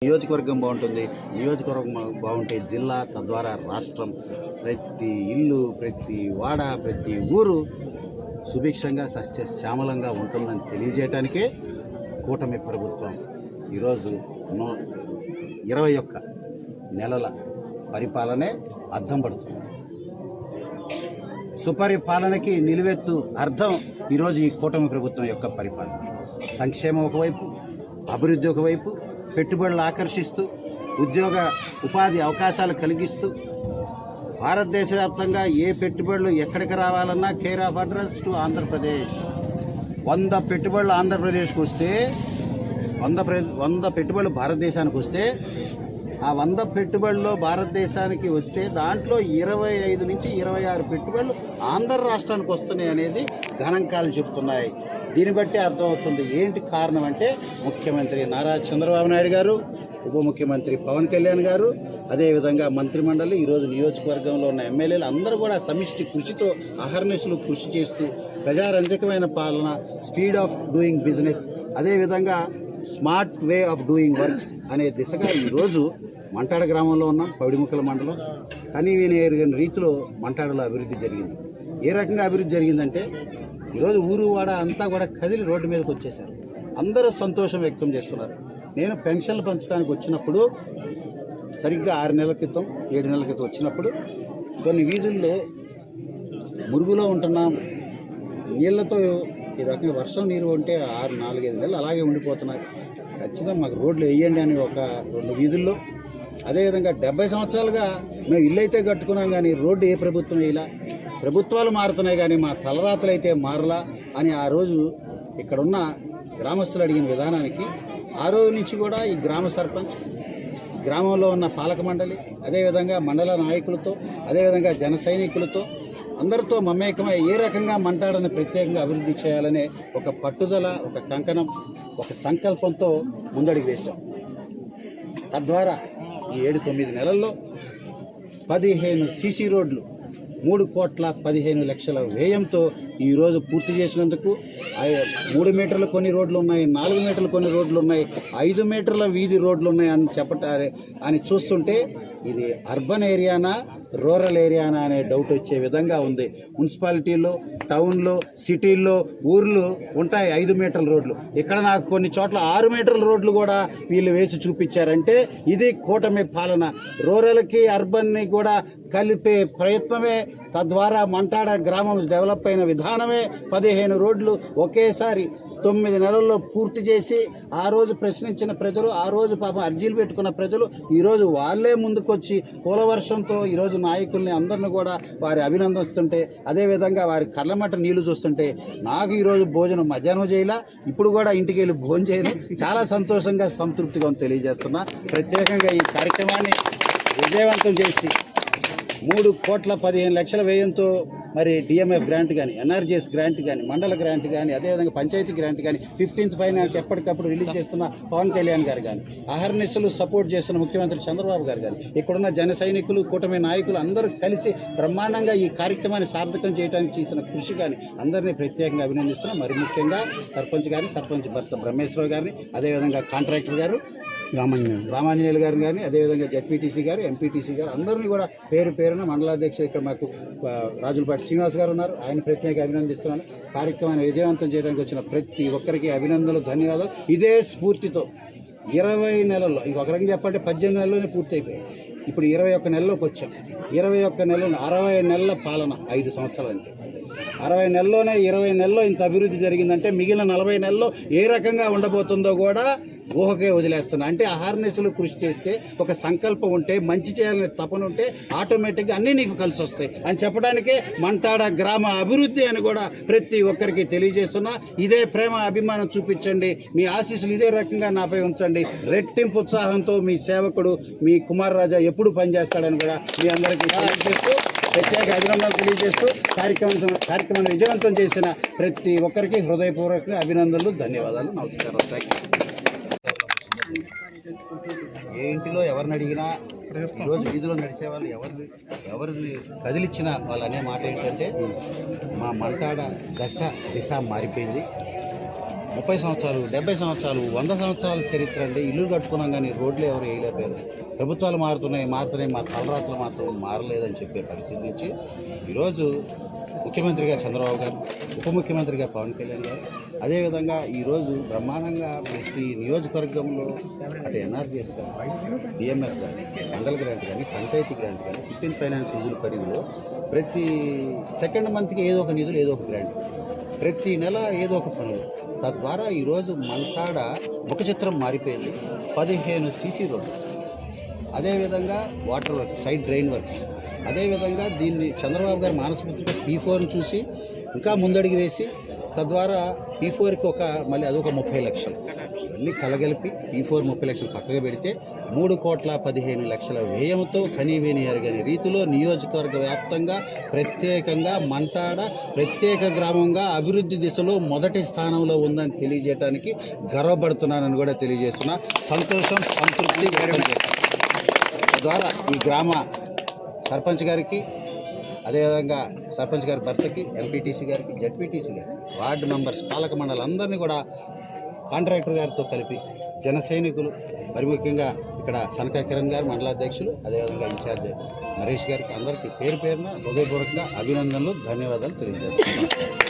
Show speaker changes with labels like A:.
A: నియోజకవర్గం బాగుంటుంది. నియోజకవర్గం బాగుంటే జిల్లా, తద్వారా రాష్ట్రం, ప్రతి ఇల్లు, ప్రతి వాడ, ప్రతి ఊరు సుభిక్షంగా సస్యశ్యామలంగా ఉంటుందని తెలియజేయడానికే కూటమి ప్రభుత్వం ఈరోజు 21 నెలల పరిపాలనే అద్దం పడుతుంది. సుపరిపాలనకి నిలువెత్తు అర్థం ఈరోజు ఈ కూటమి ప్రభుత్వం యొక్క పరిపాలన. సంక్షేమం ఒకవైపు, అభివృద్ధి ఒకవైపు, పెట్టుబడులు ఆకర్షిస్తూ, ఉద్యోగ ఉపాధి అవకాశాలు కలిగిస్తూ, భారతదేశ వ్యాప్తంగా ఏ పెట్టుబడులు ఎక్కడికి రావాలన్నా care of address to Andhra Pradesh. 100 పెట్టుబడులు ఆంధ్రప్రదేశ్కి వస్తే 100 పెట్టుబడులు భారతదేశానికి వస్తే ఆ 100 పెట్టుబడుల్లో భారతదేశానికి వస్తే దాంట్లో 25 నుంచి 26 పెట్టుబడులు ఆంధ్ర రాష్ట్రానికి వస్తున్నాయి అనేది గణాంకాలు చెబుతున్నాయి. దీన్ని బట్టి అర్థమవుతుంది ఏంటి కారణం అంటే ముఖ్యమంత్రి నారా చంద్రబాబు నాయుడు గారు, ఉప ముఖ్యమంత్రి పవన్ కళ్యాణ్ గారు, అదేవిధంగా మంత్రిమండలి, ఈరోజు నియోజకవర్గంలో ఉన్న ఎమ్మెల్యేలు అందరూ కూడా సమిష్టి కృషితో అహర్నిశలు కృషి చేస్తూ ప్రజారంజకమైన పాలన, స్పీడ్ ఆఫ్ డూయింగ్ బిజినెస్, అదేవిధంగా smart way of doing works అనే దిశగా ఈరోజు మంటాడ గ్రామంలో ఉన్నాం. పవిడిముక్కల మండలం కనీవిని ఎరుగని రీతిలో మంటాడలో అభివృద్ధి జరిగింది. ఏ రకంగా అభివృద్ధి జరిగిందంటే ఈరోజు ఊరు వాడ అంతా కూడా కదిలి రోడ్డు మీదకి వచ్చేసారు. అందరూ సంతోషం వ్యక్తం చేస్తున్నారు. నేను పెన్షన్లు పంచడానికి వచ్చినప్పుడు సరిగ్గా 6 నెలల క్రితం 7 నెలల క్రితం వచ్చినప్పుడు కొన్ని వీధుల్లో మురుగులో ఉంటున్నాం, నీళ్లతో ఈ రకంగా వర్షం నీరు ఉంటే 4-5 నెలలు అలాగే ఉండిపోతున్నాయి, ఖచ్చితంగా మాకు రోడ్లు వేయండి అని ఒక 2 వీధుల్లో. అదేవిధంగా 70 సంవత్సరాలుగా మేము ఇల్లు అయితే కట్టుకున్నాం కానీ రోడ్డు ఏ ప్రభుత్వం వేయలా, ప్రభుత్వాలు మారుతున్నాయి కానీ మా తలరాతలు అయితే మారలా అని ఆ రోజు ఇక్కడున్న గ్రామస్తులు అడిగిన విధానానికి ఆ రోజు నుంచి కూడా ఈ గ్రామ సర్పంచ్, గ్రామంలో ఉన్న పాలక మండలి, అదేవిధంగా మండల నాయకులతో, అదేవిధంగా జన సైనికులతో అందరితో మమేకమై ఏ రకంగా మంటాడని ప్రత్యేకంగా అభివృద్ధి చేయాలనే ఒక పట్టుదల, ఒక కంకణం, ఒక సంకల్పంతో ముందడుగు వేశాం. తద్వారా ఈ 7-9 నెలల్లో 15 సీసీ రోడ్లు 3,15,00,000 వ్యయంతో ఈరోజు పూర్తి చేసినందుకు 3 మీటర్లు కొన్ని రోడ్లు ఉన్నాయి, 4 మీటర్లు కొన్ని రోడ్లు ఉన్నాయి, 5 మీటర్ల వీధి రోడ్లు ఉన్నాయి అని చూస్తుంటే ఇది అర్బన్ ఏరియానా రూరల్ ఏరియానా అనే డౌట్ వచ్చే విధంగా ఉంది. మున్సిపాలిటీల్లో, టౌన్లో, సిటీల్లో ఊర్లు ఉంటాయి 5 మీటర్ల రోడ్లు. ఇక్కడ నాకు కొన్ని చోట్ల 6 మీటర్ల రోడ్లు కూడా వీళ్ళు వేసి చూపించారంటే ఇది కూటమి పాలన. రూరల్కి అర్బన్ని కూడా కలిపే ప్రయత్నమే, తద్వారా మంటాడ గ్రామం డెవలప్ అయిన విధానమే 15 రోడ్లు ఒకేసారి 9 నెలల్లో పూర్తి చేసి ఆ రోజు ప్రశ్నించిన ప్రజలు, ఆ రోజు పాపం అర్జీలు పెట్టుకున్న ప్రజలు ఈరోజు వాళ్ళే ముందుకొచ్చి పూలవర్షంతో ఈరోజు నాయకుల్ని అందరిని కూడా వారి అభినందిస్తుంటే, అదేవిధంగా వారి కళ్ళమట్ట నీళ్లు చూస్తుంటే నాకు ఈరోజు భోజనం మధ్యాహ్నం చేయలా, ఇప్పుడు కూడా ఇంటికి వెళ్ళి భోజనం చేయను, చాలా సంతోషంగా సంతృప్తిగా తెలియజేస్తున్నా. ప్రత్యేకంగా ఈ కార్యక్రమాన్ని విజయవంతం చేసి 3,15,00,000 వ్యయంతో మరి డిఎంఎఫ్ గ్రాంట్ కానీ, ఎన్ఆర్జీఎస్ గ్రాంట్ కానీ, మండల గ్రాంట్ కానీ, అదేవిధంగా పంచాయతీ గ్రాంట్ కానీ, 15th ఫైనాన్స్ ఎప్పటికప్పుడు రిలీజ్ చేస్తున్న పవన్ కళ్యాణ్ గారు కానీ, అహర్నిశలు సపోర్ట్ చేస్తున్న ముఖ్యమంత్రి చంద్రబాబు గారు కానీ, ఇక్కడున్న జన సైనికులు, కూటమి నాయకులు అందరూ కలిసి బ్రహ్మాండంగా ఈ కార్యక్రమాన్ని సార్థకం చేయడానికి చేసిన కృషి కానీ అందరినీ ప్రత్యేకంగా అభినందిస్తున్నాం. మరి ముఖ్యంగా సర్పంచ్ గారిని, సర్పంచ్ భర్త బ్రహ్మేశ్వరరావు గారిని, అదేవిధంగా కాంట్రాక్టర్ గారు రామాంజనేయులు గారిని కానీ, అదేవిధంగా జెడ్పీటీసీ గారు, ఎంపీటీసీ గారు అందరినీ కూడా పేరు పేరున మండలాధ్యక్షులు ఇక్కడ మాకు రాజులపాటి శ్రీనివాస్ గారు ఉన్నారు, ఆయన ప్రత్యేక అభినందిస్తున్నాను. కార్యక్రమాన్ని విజయవంతం చేయడానికి వచ్చిన ప్రతి ఒక్కరికి అభినందనలు, ధన్యవాదాలు. ఇదే స్ఫూర్తితో 20 నెలల్లో, ఇంకొక రకంగా చెప్పాలంటే 18 నెలల్లోనే పూర్తి అయిపోయాయి. ఇప్పుడు 21 నెలల్లోకి వచ్చాం. 21 నెలలు 60 నెలల పాలన, 5 సంవత్సరాలు అంటే 60 నెలల్లోనే 20 నెలల్లో ఇంత అభివృద్ధి జరిగిందంటే మిగిలిన 40 నెలల్లో ఏ రకంగా ఉండబోతుందో కూడా ఊహకే వదిలేస్తున్నా. అంటే అహర్నిశలు కృషి చేస్తే, ఒక సంకల్పం ఉంటే, మంచి చేయాలనే తపన ఉంటే ఆటోమేటిక్గా అన్నీ నీకు కలిసి వస్తాయి అని చెప్పడానికే మంటాడ గ్రామ అభివృద్ధి అని కూడా ప్రతి ఒక్కరికి తెలియజేస్తున్నా. ఇదే ప్రేమ, అభిమానం చూపించండి, మీ ఆశీస్సులు ఇదే రకంగా నాపై ఉంచండి. రెట్టింపు ఉత్సాహంతో మీ సేవకుడు, మీ కుమార్ రాజా ఎప్పుడు పనిచేస్తాడని కూడా మీ అందరికీ తెలియజేస్తూ, ప్రత్యేక అభినందనలు తెలియజేస్తూ కార్యక్రమాన్ని విజయవంతం చేసిన ప్రతి ఒక్కరికి హృదయపూర్వక అభినందనలు, ధన్యవాదాలు, నమస్కారం. Thank you. ఏ ఇంటిలో ఎవరిని అడిగినా ఈరోజు వీధిలో నడిచే వాళ్ళు ఎవరిని కదిలిచ్చినా వాళ్ళు అనే మాట ఏంటంటే మా మంటాడ దిశ మారిపోయింది. 30 సంవత్సరాలు 70 సంవత్సరాలు 100 సంవత్సరాల చరిత్ర అండి. ఇల్లు కట్టుకున్నాం కానీ రోడ్లు ఎవరు వేయలేకపోయారు. ప్రభుత్వాలు మారుతున్నాయి మా తలరాత్రులు మాత్రం మారలేదని చెప్పే పరిస్థితి నుంచి ఈరోజు ముఖ్యమంత్రిగా చంద్రబాబు గారు, ఉప ముఖ్యమంత్రిగా పవన్ కళ్యాణ్ గారు, అదేవిధంగా ఈరోజు బ్రహ్మాండంగా ప్రతి నియోజకవర్గంలో అటు ఎన్ఆర్జీఎస్ కానీ, డిఎంఎఫ్ కానీ, మండల గ్రాంట్ కానీ, పంచాయతీ గ్రాంట్ కానీ, 15 ఫైనాన్స్ నిధుల పరిధిలో ప్రతి సెకండ్ మంత్కి ఏదో ఒక నిధులు, ఏదో ఒక గ్రాంట్, ప్రతి నెల ఏదో ఒక పనులు. తద్వారా ఈరోజు మంతాడ ముఖ చిత్రం మారిపోయింది. 15 సీసీ రోడ్లు, అదేవిధంగా water works, side drain works, అదేవిధంగా దీన్ని చంద్రబాబు గారు మానసపుత్రిక P4ని చూసి ఇంకా ముందడుగు వేసి తద్వారా P4కి మళ్ళీ అదొక 30 లక్షలు ఇవన్నీ కలగలిపి P4 30 లక్షలు పక్కగా పెడితే 3,15,00,000 వ్యయంతో కనీవిని ఎరగని రీతిలో నియోజకవర్గ వ్యాప్తంగా ప్రత్యేకంగా మంతాడ ప్రత్యేక గ్రామంగా అభివృద్ధి దిశలో మొదటి స్థానంలో ఉందని తెలియజేయడానికి గర్వపడుతున్నానని కూడా తెలియజేస్తున్నా. సంతోషం, సంతృప్తి వ్యక్తం చేస్తాను. తద్వారా ఈ గ్రామ సర్పంచ్ గారికి, అదేవిధంగా సర్పంచ్ గారి భర్తకి, ఎంపీటీసీ గారికి, జడ్పీటీసీ గారికి, వార్డు మెంబర్స్, పాలక మండలందరినీ కూడా కాంట్రాక్టర్ గారితో కలిపి జన సైనికులు, మరి ముఖ్యంగా ఇక్కడ సనకా కిరణ్ గారు మండలాధ్యక్షులు, అదేవిధంగా ఇన్ఛార్జ్ నరేష్ గారికి అందరికీ పేరు పేరున హృదయపూర్వకంగా అభినందనలు, ధన్యవాదాలు తెలియజేస్తున్నాను.